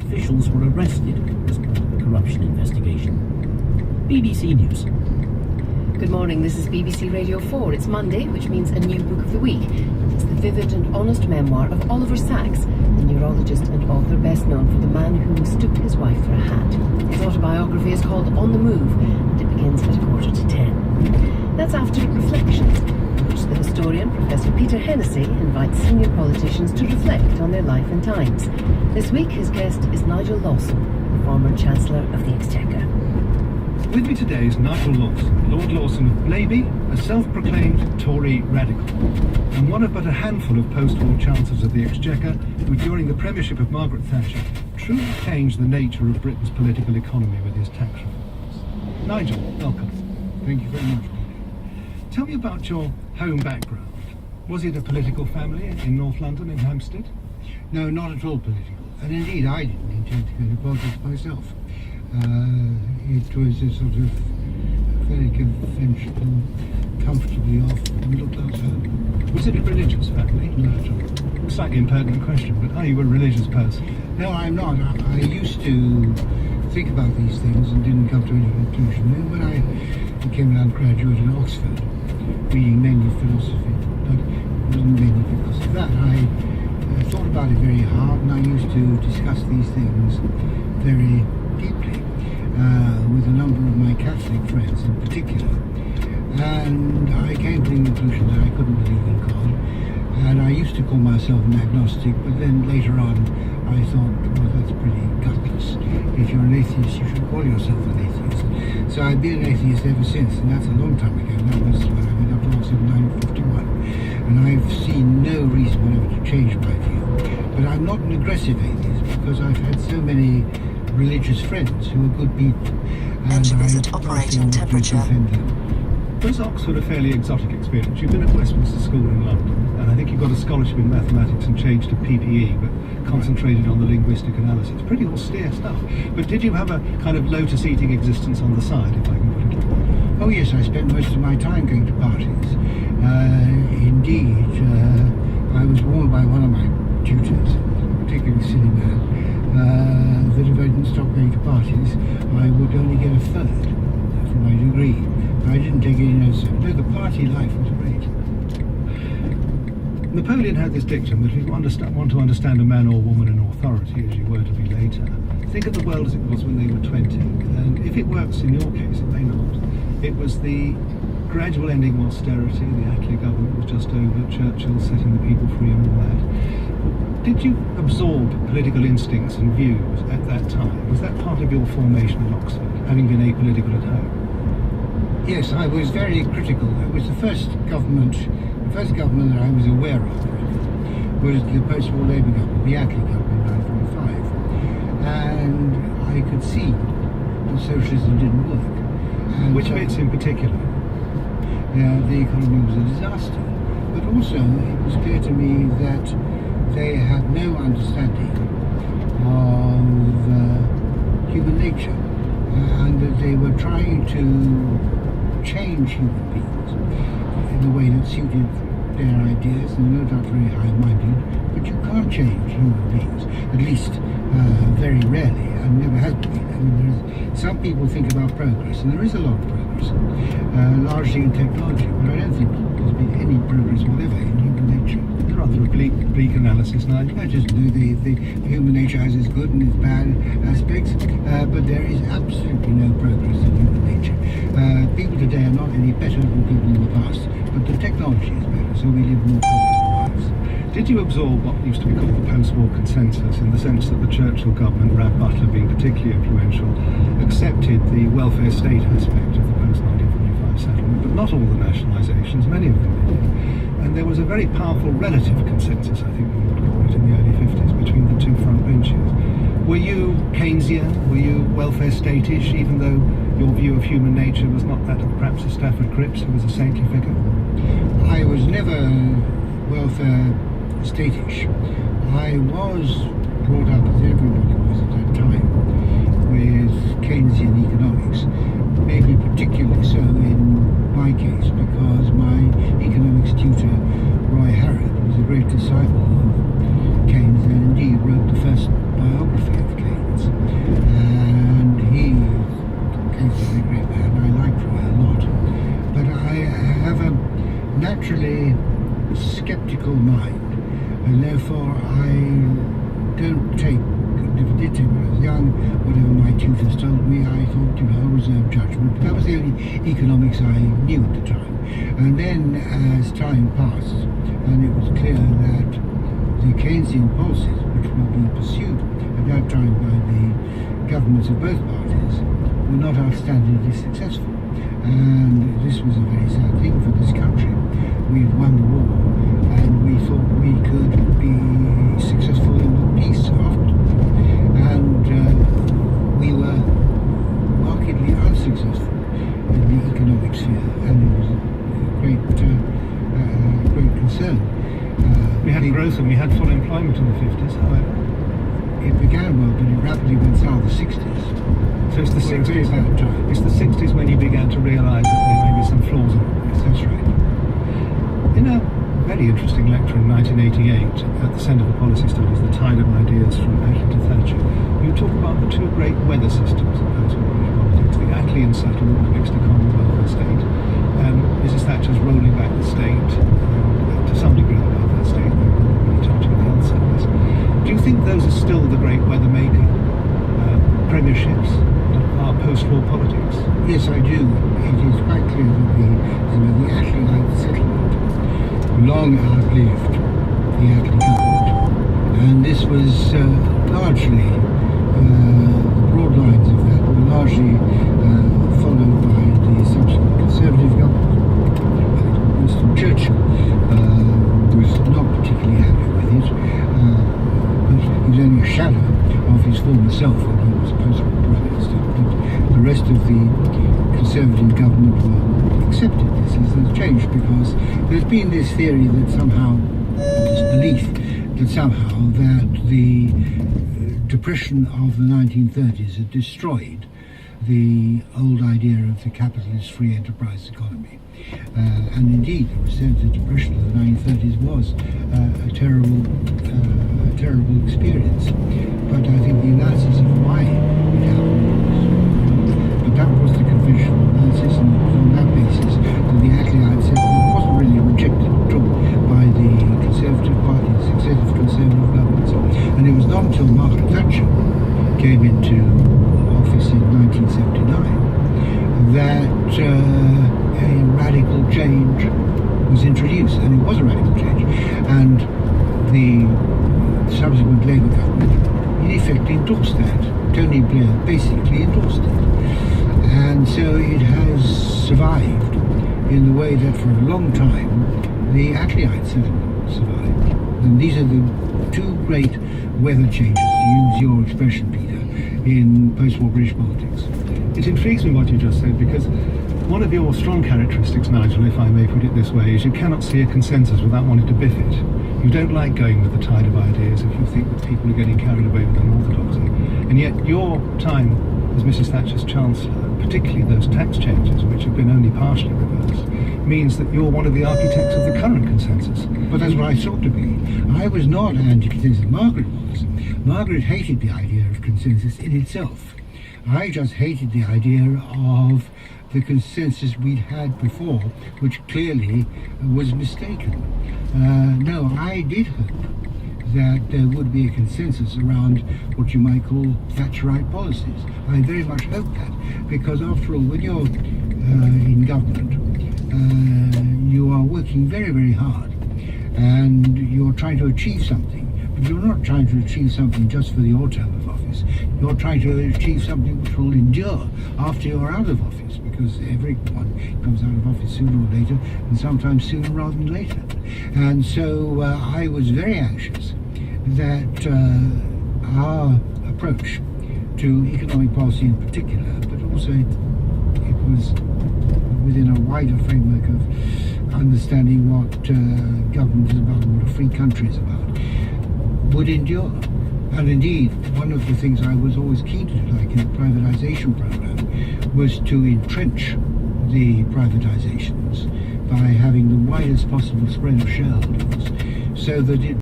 Officials were arrested as part of a corruption investigation. BBC News. Good morning, this is BBC Radio 4. It's Monday, which means a new book of the week. It's the vivid and honest memoir of Oliver Sacks, the neurologist and author best known for the man who mistook his wife for a hat. His autobiography is called On the Move, and it begins at 10:15. That's after Reflections, in which the historian, Professor Peter Hennessy, invites senior politicians to reflect on their life and times. This week, his guest is Nigel Lawson, the former Chancellor of the Exchequer. With me today is Nigel Lawson, Lord Lawson of Blaby, a self-proclaimed Tory radical, and one of but a handful of post-war Chancellors of the Exchequer who, during the premiership of Margaret Thatcher, truly changed the nature of Britain's political economy with his tax reforms. Nigel, welcome. Thank you very much. Tell me about your home background. Was it a political family in North London, in Hampstead? No, not at all political. And indeed, I didn't intend to go to politics myself. It was a sort of very conventional, comfortably off middle-class home. Was it a religious family? Not at all. Slightly impertinent question, but are you a religious person? No, I'm not. I used to think about these things and didn't come to any conclusion. Then when I became an undergraduate at Oxford, reading mainly philosophy, but it wasn't mainly because of that. I thought about it very hard, and I used to discuss these things very deeply with a number of my Catholic friends in particular. And I came to the conclusion that I couldn't believe in God. And I used to call myself an agnostic, but then later on I thought, well, that's pretty gutless. If you're an atheist, you should call yourself an atheist. So I've been an atheist ever since, and that's a long time ago. That was when I went up to Oxford in 1951. And I've seen no reason whatever to change my view. But I'm not an aggressive atheist because I've had so many religious friends who are good people. And Engine is at operating temperature. Was Oxford a fairly exotic experience? You've been at Westminster School in London, and I think you got a scholarship in mathematics and changed to PPE, but concentrated on the linguistic analysis. Pretty austere stuff. But did you have a kind of lotus-eating existence on the side, if I can put it? Oh yes, I spent most of my time going to parties. Indeed, I was warned by one of my tutors, a particularly silly man, that if I didn't stop going to parties, I would only get a third for my degree. I didn't take any notice of it. No, the party life was great. Napoleon had this dictum that if you want to understand a man or woman in authority, as you were to be later, think of the world as it was when they were 20. And if it works in your case, it may not. It was the gradual ending of austerity, the Attlee government was just over, Churchill setting the people free and all that. Did you absorb political instincts and views at that time? Was that part of your formation at Oxford, having been apolitical at home? Yes, I was very critical. It was the first government that I was aware of was the post-war Labour government, the Attlee government in 1945. And I could see that socialism didn't work. And which bits in particular? The economy was a disaster. But also, it was clear to me that they had no understanding of human nature, and that they were trying to change human beings in a way that suited their ideas, and no doubt very high-minded, but you can't change human beings, at least very rarely, and never has been. I mean, some people think about progress, and there is a lot of progress, largely in technology, but I don't think there's been any progress whatever in human nature. Rather a bleak analysis, Nigel. I just know the human nature has its good and its bad aspects, but there is absolutely no progress in human nature. People today are not any better than people in the past, but the technology is better, so we live more comfortable lives. Did you absorb what used to be called the post-war consensus, in the sense that the Churchill government, Rab Butler being particularly influential, accepted the welfare state aspect of the post-1945 settlement, but not all the nationalisations, many of them did. And there was a very powerful relative consensus, I think we would call it, in the early 50s, between the two front benches. Were you Keynesian? Were you welfare state-ish, even though your view of human nature was not that of perhaps a Stafford Cripps, who was a saintly figure? I was never welfare state-ish. I was brought up, as everybody was at that time, with Keynesian economics, maybe particularly so in my case, because my economics tutor, Roy Harrod, was a great disciple of Keynes, and indeed wrote the first biography of Keynes. never did take when I was young, whatever my tutors told me, I thought, I'll reserve judgment. That was the only economics I knew at the time. And then as time passed, and it was clear that the Keynesian policies, which were being pursued at that time by the governments of both parties, were not outstandingly successful. And this was a very sad thing for this country. We had won the war, and we thought we could be successful in the peace after. And we were markedly unsuccessful in the economic sphere, and it was a great concern. We had growth and we had full employment in the 50s, however. It began well, but it rapidly went south in the 60s. So it's the 60s. Bad time. It's the 60s when you began to realise that there may be some flaws in it. That's right. In a very interesting lecture in 1988 at the Centre for Policy Studies, The Tide of Ideas from Attlee to Thatcher, you talk about the two great weather systems in post-British politics, the Attleean settlement, the mixed economy welfare state, Mrs Thatcher's rolling back the state, and to some degree the welfare state, really touching the health service. Do you think those are still the great weather-making premierships of our post-war politics? Yes, I do. It is quite clear that the Attleeite settlement long outlived the Attlee government, and this was largely the broad lines of that were largely followed by the subsequent Conservative government. Winston Churchill was not particularly happy with it, but he was only a shadow of his former self when he was post-war Prime Minister. But the rest of the Conservative government were accepted this as a change, because there's been this theory that somehow, this belief that somehow that the depression of the 1930s had destroyed the old idea of the capitalist free enterprise economy. And indeed, it was said the depression of the 1930s was a terrible experience. But I think the analysis of why it happened was, but that was the conventional analysis, and it was on that basis that the Attleeite settlement wasn't really rejected at all by the Conservative Party, the successive Conservative governments. And it was not until Margaret Thatcher came into office in 1979 that a radical change was introduced, and it was a radical change, and the subsequent Labour government in effect endorsed that. Tony Blair basically endorsed it, and so it has survived in the way that for a long time the Attleeite settlement survived. And these are the two great weather changes, to use your expression, Peter, in post-war British politics. It intrigues me what you just said, because one of your strong characteristics, Nigel, if I may put it this way, is you cannot see a consensus without wanting to biff it. You don't like going with the tide of ideas if you think that people are getting carried away with an orthodoxy. And yet your time as Mrs Thatcher's Chancellor, particularly those tax changes, which have been only partially reversed, means that you're one of the architects of the current consensus. But that's what I sought to be. I was not anti-consensus. Margaret was. Margaret hated the idea of consensus in itself. I just hated the idea of the consensus we'd had before, which clearly was mistaken. No, I did hope that there would be a consensus around what you might call Thatcherite policies. I very much hope that, because after all, when you're in government, you are working very, very hard, and you're trying to achieve something. But you're not trying to achieve something just for your term of office. You're trying to achieve something which will endure after you're out of office, because everyone comes out of office sooner or later, and sometimes sooner rather than later. And so I was very anxious that our approach to economic policy in particular, but also it was within a wider framework of understanding what government is about and what a free country is about, would endure. And indeed, one of the things I was always keen to do, like in the privatisation programme, was to entrench the privatisations by having the widest possible spread of shareholdings, so that it